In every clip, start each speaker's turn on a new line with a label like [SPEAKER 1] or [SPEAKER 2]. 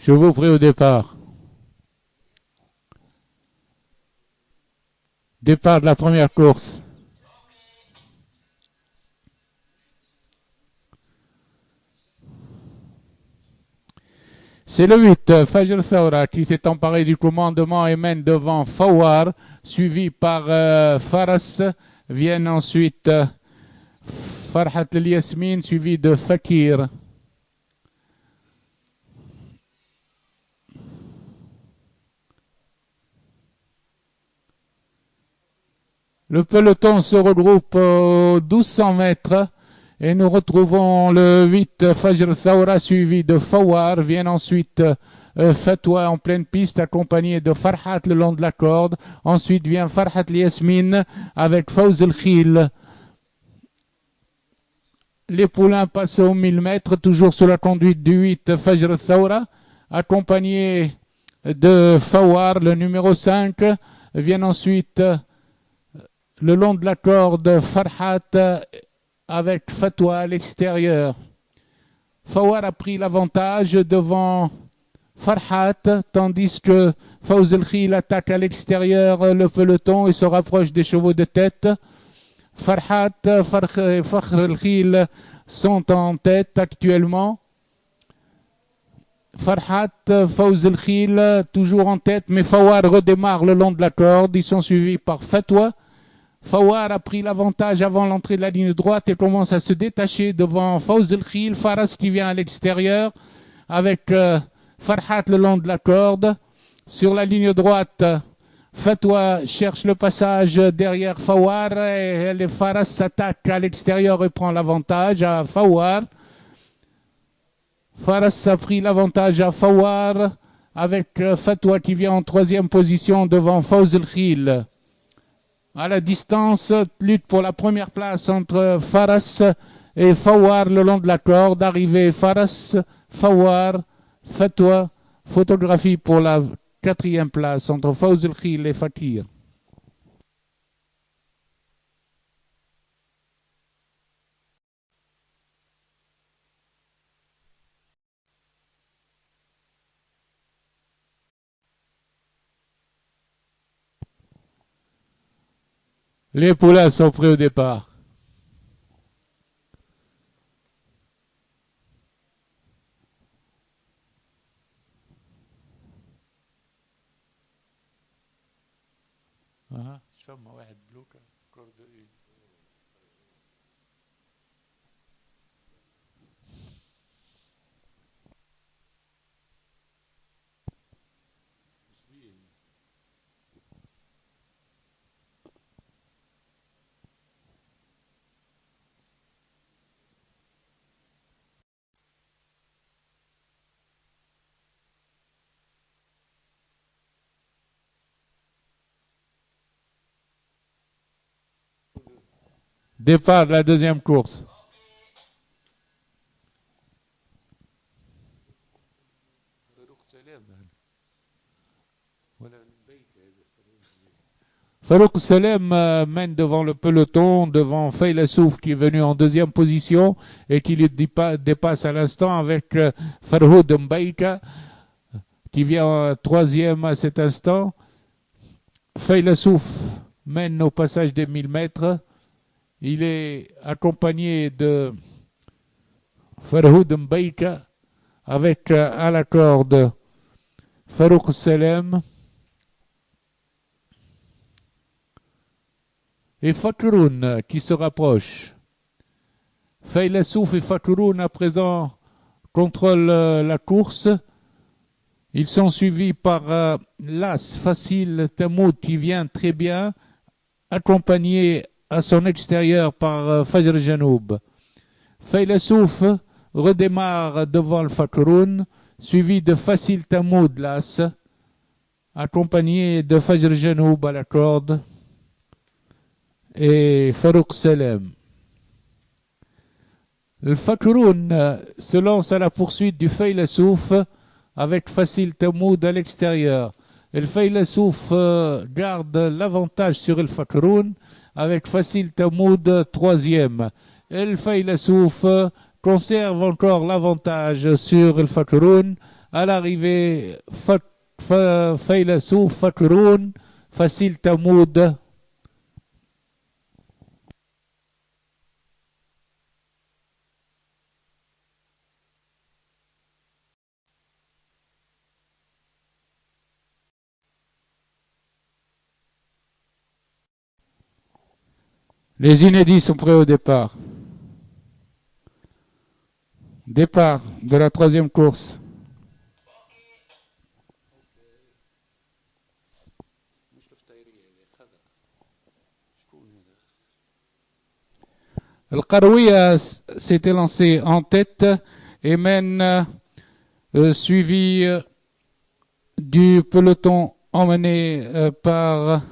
[SPEAKER 1] Chevaux prêts au départ. Départ de la première course. C'est le 8, Fajr Thawra, qui s'est emparé du commandement et mène devant Fawar, suivi par Faras. Viennent ensuite Farhat el-Yasmin, suivi de Fakir. Le peloton se regroupe aux 1200 mètres et nous retrouvons le 8 Fajr Thawra suivi de Fawar. Viennent ensuite Fatwa en pleine piste accompagné de Farhat le long de la corde. Ensuite vient Farhat Yasmin avec Fawz el-Khil. Les poulains passent aux 1000 mètres, toujours sous la conduite du 8 Fajr Thawra, accompagné de Fawar, le numéro 5. Viennent ensuite le long de la corde Farhat avec Fatwa à l'extérieur. Fawar a pris l'avantage devant Farhat, tandis que Fawz el-Khil attaque à l'extérieur le peloton et se rapproche des chevaux de tête. Farhat et Fakhr el-Khil sont en tête actuellement. Farhat, Fawz el-Khil toujours en tête, mais Fawar redémarre le long de la corde. Ils sont suivis par Fatwa. Fawar a pris l'avantage avant l'entrée de la ligne droite et commence à se détacher devant Fawz el-Khil. Faras qui vient à l'extérieur avec Farhat le long de la corde. Sur la ligne droite, Fatwa cherche le passage derrière Fawar et Faras s'attaque à l'extérieur et prend l'avantage à Fawar. Faras a pris l'avantage à Fawar avec Fatwa qui vient en troisième position devant Fawz el-Khil. À la distance, lutte pour la première place entre Faras et Fawar le long de la corde. Arrivée Faras, Fawar, Fatwa, photographie pour la quatrième place entre Fawz el-Khil et Fakir. Les poulains sont prêts au départ. Départ de la deuxième course. Farouk Salem mène devant le peloton, devant Faylassouf qui est venu en deuxième position et qui le dépasse à l'instant avec Farhoud Mbaïka qui vient troisième à cet instant. Faylassouf mène au passage des 1000 mètres. Il est accompagné de Farhoud Mbaïka avec à la corde Farouk Salem et Fakroun qui se rapproche. Faylassouf et Fakroun à présent contrôlent la course. Ils sont suivis par l'As Facile Tamoud qui vient très bien, accompagné à son extérieur par Fajr Janoub. Faylassouf redémarre devant le Fakroun, suivi de Facile Tamoud l'As, accompagné de Fajr Janoub à la corde et Farouk Salem. Le Fakroun se lance à la poursuite du Faylassouf avec Facile Tamoud à l'extérieur. Et le Faylassouf garde l'avantage sur le Fakroun avec Facile Tamoud troisième. Et le Faylassouf conserve encore l'avantage sur le Fakroun À l'arrivée, Faylasou, Fakroun, Facile Tamoud. Les inédits sont prêts au départ. Départ de la troisième course. Le Karoui s'était lancé en tête et mène suivi du peloton emmené par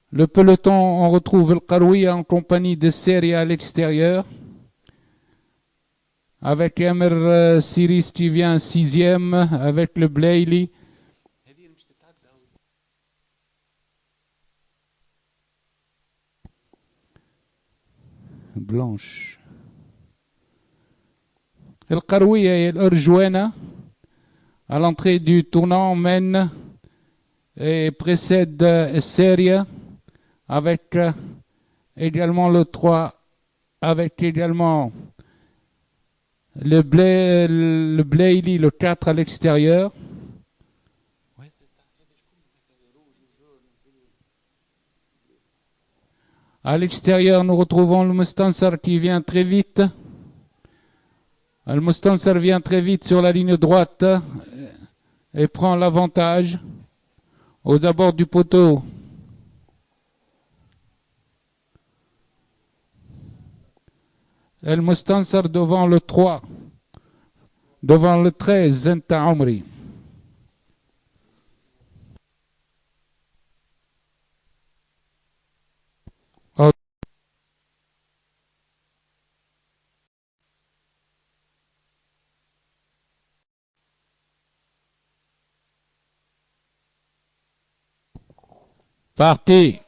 [SPEAKER 1] le peloton. On retrouve le Karoui en compagnie de Seria à l'extérieur, avec Emir Siris qui vient sixième, avec le Blayley. Blanche. El Karoui et l'Urjuena à l'entrée du tournant mène et précède Seria avec également le 3, avec également le Blayley, le 4 à l'extérieur. À l'extérieur, nous retrouvons le Mustansar qui vient très vite. Le Mustansar vient très vite sur la ligne droite et prend l'avantage aux abords du poteau. El Mustansar devant le 3, devant le 13, Zenta Omri. Parti.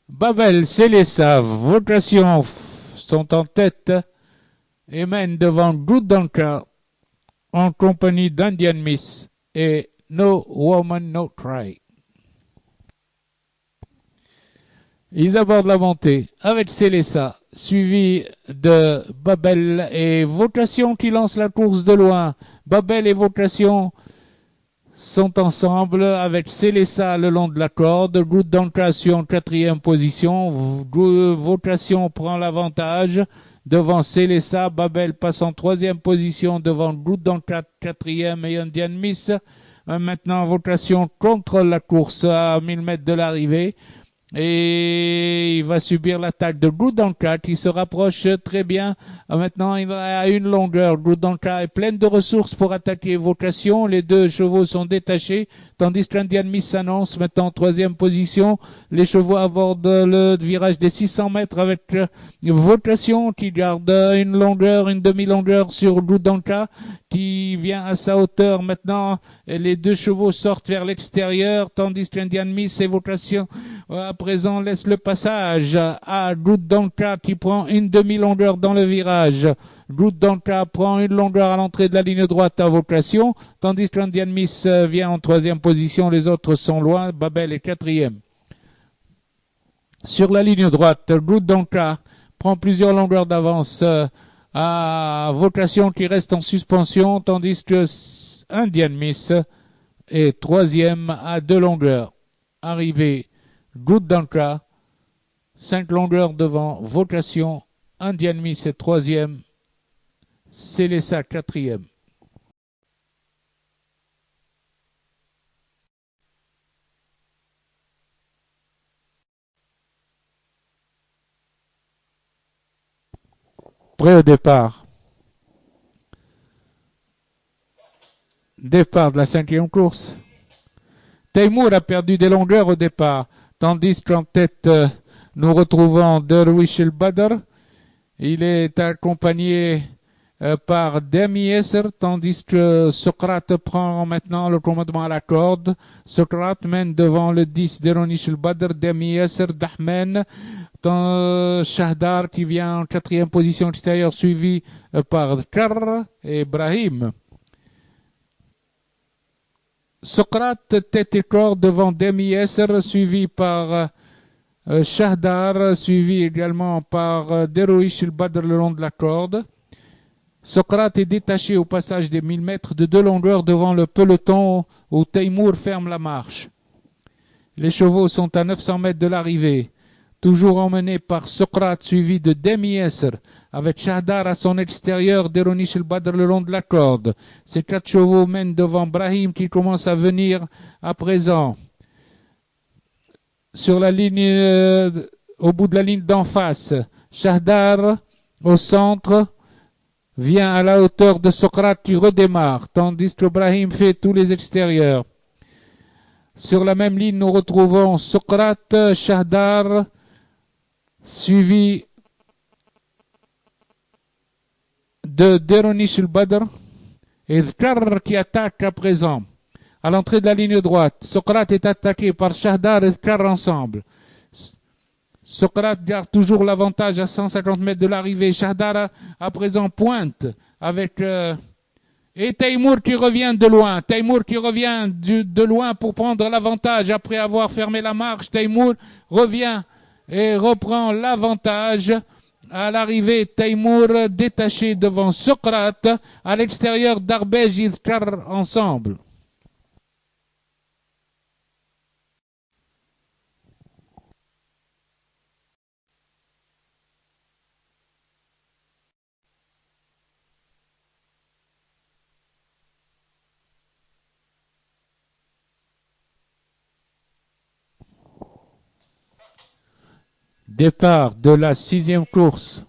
[SPEAKER 1] Babel, Célessa, Vocation sont en tête et mènent devant Goudanka en compagnie d'Indian Miss et No Woman No Cry. Ils abordent la montée avec Célessa, suivi de Babel et Vocation qui lance la course de loin. Babel et Vocation sont ensemble avec Célessa le long de la corde. Goudanka suit en quatrième position. Vocation prend l'avantage devant Célessa. Babel passe en troisième position devant Goudanka quatrième et Indian Miss. Maintenant, Vocation contrôle la course à 1000 mètres de l'arrivée. Et il va subir l'attaque de Goudanka qui se rapproche très bien. Maintenant, il a une longueur. Goudanka est pleine de ressources pour attaquer Vocation. Les deux chevaux sont détachés, tandis qu'Indian Miss s'annonce maintenant en troisième position. Les chevaux abordent le virage des 600 mètres avec Vocation qui garde une longueur, une demi-longueur sur Goudanka qui vient à sa hauteur. Maintenant, les deux chevaux sortent vers l'extérieur, tandis qu'Indian Miss et Vocation à présent laisse le passage à Goudanka qui prend une demi-longueur dans le virage. Goudanka prend une longueur à l'entrée de la ligne droite à Vocation, tandis qu'Indian Miss vient en troisième position. Les autres sont loin. Babel est quatrième. Sur la ligne droite, Goudanka prend plusieurs longueurs d'avance à Vocation qui reste en suspension, tandis que Indian Miss est troisième à 2 longueurs. Arrivé Goudanka, 5 longueurs devant Vocation. Indian Miss est troisième. Célessa quatrième. Prêt au départ. Départ de la cinquième course. Teymour a perdu des longueurs au départ, tandis qu'en tête, nous retrouvons Derwish El Badr Il est accompagné par Demi Yasser, tandis que Socrate prend maintenant le commandement à la corde. Socrate mène devant le 10 d'Eronish al-Badr, Demi Yasser, Dahmen, Shahdar qui vient en 4e position extérieure, suivi par Dhkar et Ibrahim. Socrate tête et corps devant Demi Yasser, suivi par Shahdar, suivi également par Deroish al-Badr le long de la corde. Socrate est détaché au passage des 1000 mètres de 2 longueurs devant le peloton où Teymour ferme la marche. Les chevaux sont à 900 mètres de l'arrivée, toujours emmenés par Socrate suivi de Demi Yasser, avec Shahdar à son extérieur, Deronish al-Badr le long de la corde. Ces 4 chevaux mènent devant Brahim qui commence à venir à présent. Sur la ligne, au bout de la ligne d'en face, Shahdar au centre vient à la hauteur de Socrate qui redémarre, tandis que Brahim fait tous les extérieurs. Sur la même ligne, nous retrouvons Socrate, Shahdar, suivi de Deronish al-Badr et Dhkar qui attaque à présent. À l'entrée de la ligne droite, Socrate est attaqué par Shahdar et Dhkar ensemble. Socrate garde toujours l'avantage à 150 mètres de l'arrivée. Shahdar à présent pointe avec et Teymour qui revient de loin. Teymour qui revient de loin pour prendre l'avantage après avoir fermé la marche. Teymour revient et reprend l'avantage. À l'arrivée, Teymour détaché devant Socrate à l'extérieur d'Arbej et Dhkar ensemble. Départ de la 6e course.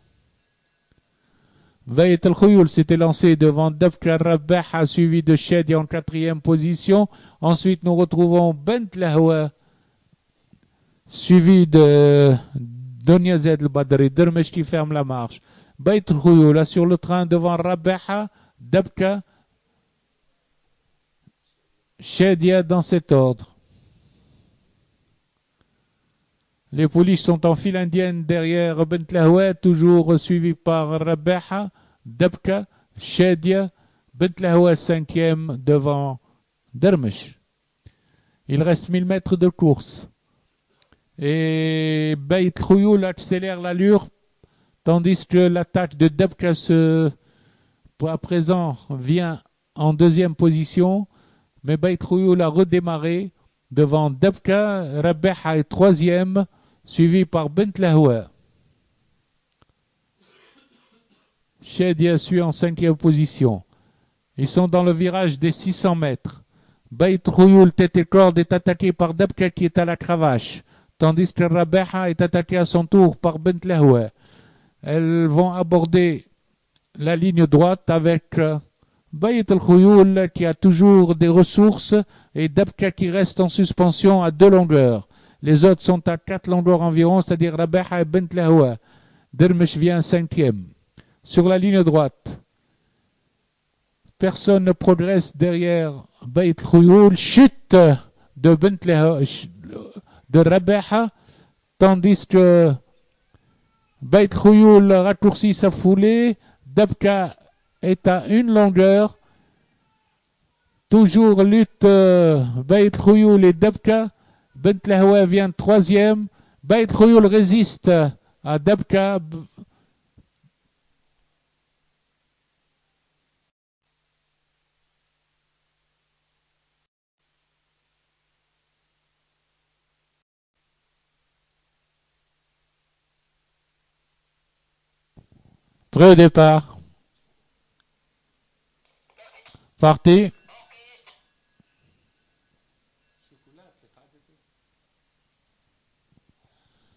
[SPEAKER 1] Bayt al-Khouyoul s'était lancé devant Dabka Rabbaha, suivi de Shadia en 4e position. Ensuite, nous retrouvons Bent Lahwa, suivi de Doniazed al-Badri, Dermesh qui ferme la marche. Bayt al-Khouyoul là sur le train devant Rabbaha, Dabka, Shadia dans cet ordre. Les pouliches sont en file indienne derrière Bent Lahwa, toujours suivi par Rabbaha, Dabka, Shadia, Bent Lahwa 5e devant Dermesh. Il reste 1000 mètres de course. Et Bayt Khouyoul accélère l'allure, tandis que l'attaque de Dabka à présent vient en 2e position. Mais Bayt Khouyoul a redémarré devant Dabka, Rabbaha est 3e, suivi par Bent Lahwa. Shadia suit en 5e position. Ils sont dans le virage des 600 mètres. Bayt Khouyoul tête et corde est attaqué par Dabka qui est à la cravache, tandis que Rabbaha est attaqué à son tour par Bent Lahwa. Elles vont aborder la ligne droite avec Bayt al-Khouyoul qui a toujours des ressources et Dabka qui reste en suspension à 2 longueurs. Les autres sont à 4 longueurs environ, c'est-à-dire Rabbaha et Bent Lahwa. Dermesh vient 5e. Sur la ligne droite, personne ne progresse derrière Bayt Khouyoul. Chute de Bent Lahwa, de Rabbaha, tandis que Bayt Khouyoul raccourcit sa foulée. Dabka est à 1 longueur. Toujours lutte Bayt Khouyoul et Dabka. Bent Lahwa vient 3e. Bayt Khouyoul résiste à Dabka. Prêt au départ. Parti.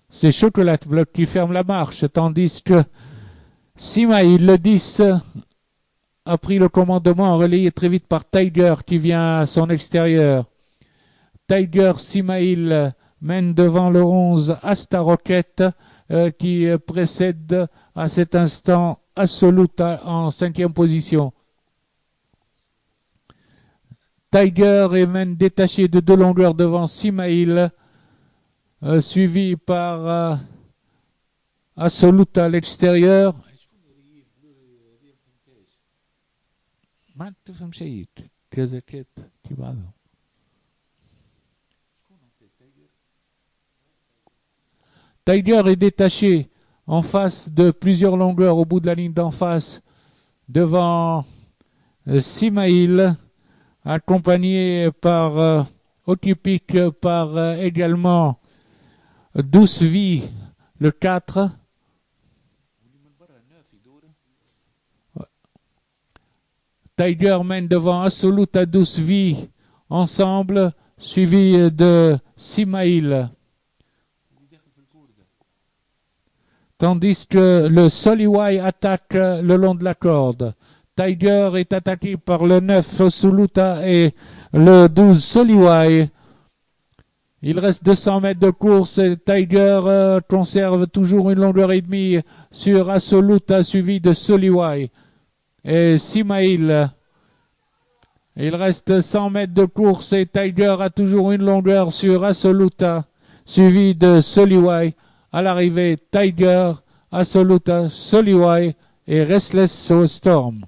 [SPEAKER 1] C'est Chocolat Bloc qui ferme la marche, tandis que Simaïl, le 10, a pris le commandement, relayé très vite par Tiger qui vient à son extérieur. Tiger, Simaïl mène devant le 11 Asta Rocket, qui précède à cet instant Assoluta en 5e position. Tiger est même détaché de 2 longueurs devant Simail, suivi par Assoluta à l'extérieur. Tiger est détaché en face de plusieurs longueurs au bout de la ligne d'en face devant Simail, accompagné par Otypique, par également Douce Vie, le 4. Tiger mène devant Assoluta, Douce Vie ensemble, suivi de Simail. Tandis que le Soliwai attaque le long de la corde. Tiger est attaqué par le 9 Assoluta et le 12 Soliwai. Il reste 200 mètres de course et Tiger conserve toujours une longueur et demie sur Assoluta, suivi de Soliwai et Simail. Il reste 100 mètres de course et Tiger a toujours une longueur sur Assoluta, suivi de Soliwai. À l'arrivée, Tiger, Assoluta, Soliwai et Restless Storm.